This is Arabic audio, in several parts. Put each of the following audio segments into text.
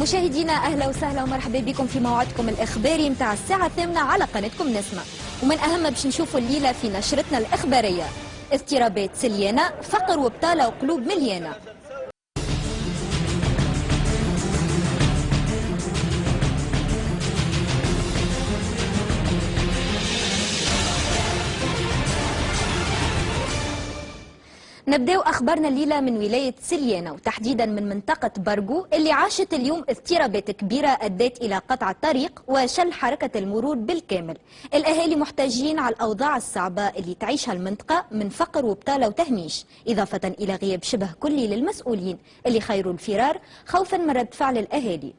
مشاهدينا اهلا وسهلا ومرحبا بكم في موعدكم الاخباري متاع الساعه 8 على قناتكم نسمة. ومن اهم باش نشوفوا الليله في نشرتنا الاخباريه: اضطرابات سليانه، فقر وبطاله وقلوب مليانه. نبداو اخبارنا الليله من ولايه سليانه وتحديدا من منطقه برقو اللي عاشت اليوم اضطرابات كبيره ادت الى قطع الطريق وشل حركه المرور بالكامل. الاهالي محتاجين على الاوضاع الصعبه اللي تعيشها المنطقه من فقر وبطاله وتهميش، اضافه الى غياب شبه كلي للمسؤولين اللي خيروا الفرار خوفا من رد فعل الاهالي.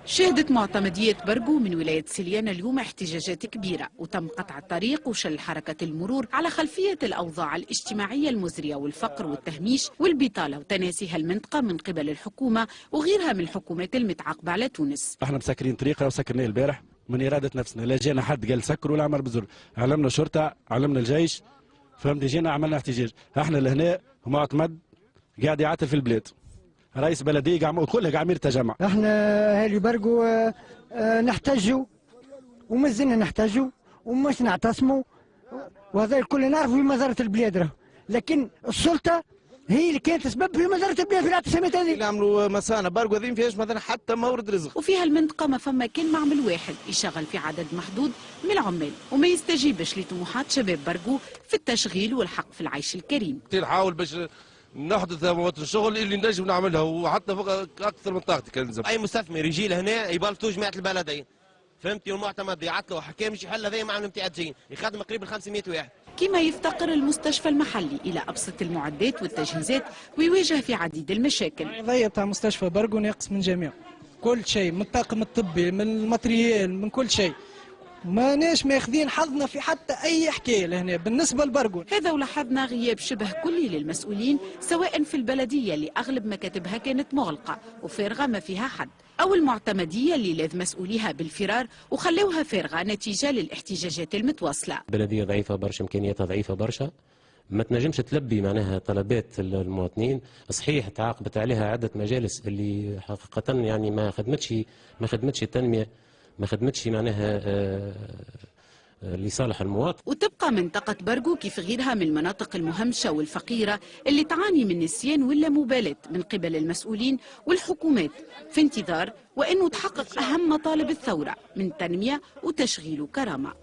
شهدت معتمدية برقو من ولاية سليانة اليوم احتجاجات كبيرة وتم قطع الطريق وشل حركة المرور على خلفية الأوضاع الاجتماعية المزرية والفقر والتهميش والبطالة وتناسيها المنطقة من قبل الحكومة وغيرها من الحكومات المتعاقبة على تونس. احنا مسكرين طريقة وسكرناه البارح من إرادة نفسنا، لا جانا حد قال سكروا ولا عمر بزر، علمنا شرطة علمنا الجيش، فهمت، جينا عملنا احتجاج. احنا لهنا معتمد قاعد يعاتل في البلاد، رئيس بلديه كلها قاعد تجمع. احنا اهالي برقو نحتاجوا ومازلنا نحتاجوا ومش نعتصموا، وهذا الكل نعرفوا في مزارة البلاد، لكن السلطة هي اللي كانت سبب في مزارة البلاد في الاعتصامات هذه. نعملوا مسانا برقو هذه ما فيهاش مثلا حتى مورد رزق، وفيها المنطقة ما فما كان معمل واحد يشغل في عدد محدود من العمال وما يستجيبش لطموحات شباب برقو في التشغيل والحق في العيش الكريم. نحاول باش نحدث مواطن الشغل اللي نجم نعملها وحتى اكثر من طاقتي كان نلزم. اي مستثمر يجي لهنا يبلطوا جماعه البلدين، فهمتي، والمعتمد يعطلوا حكام مش يحل هذا معهم نتاع جايين يخدم قريب ال 500 واحد. كما يفتقر المستشفى المحلي الى ابسط المعدات والتجهيزات ويواجه في عديد المشاكل. القضيه تاع مستشفى برقو ناقص من جميع كل شيء، من الطاقم الطبي، من الماتريال، من كل شيء. ماناش ماخذين حظنا في حتى اي حكايه لهنا بالنسبه لبرقو. هذا ولاحظنا غياب شبه كلي للمسؤولين سواء في البلديه اللي اغلب مكاتبها كانت مغلقه وفارغه ما فيها حد، او المعتمديه اللي لاذ مسؤوليها بالفرار وخلوها فارغه نتيجه للاحتجاجات المتواصله. بلديه ضعيفه برشا، امكانياتها ضعيفه برشا، ما تنجمش تلبي معناها طلبات المواطنين. صحيح تعاقبت عليها عده مجالس اللي حقيقه يعني ما خدمتش التنميه، ما خدمتش معناها لصالح المواطن. وتبقى منطقة برقو كيف غيرها من المناطق المهمشة والفقيرة اللي تعاني من نسيان ولا مبالاة من قبل المسؤولين والحكومات في انتظار وأنه تحقق أهم مطالب الثورة من تنمية وتشغيل وكرامة.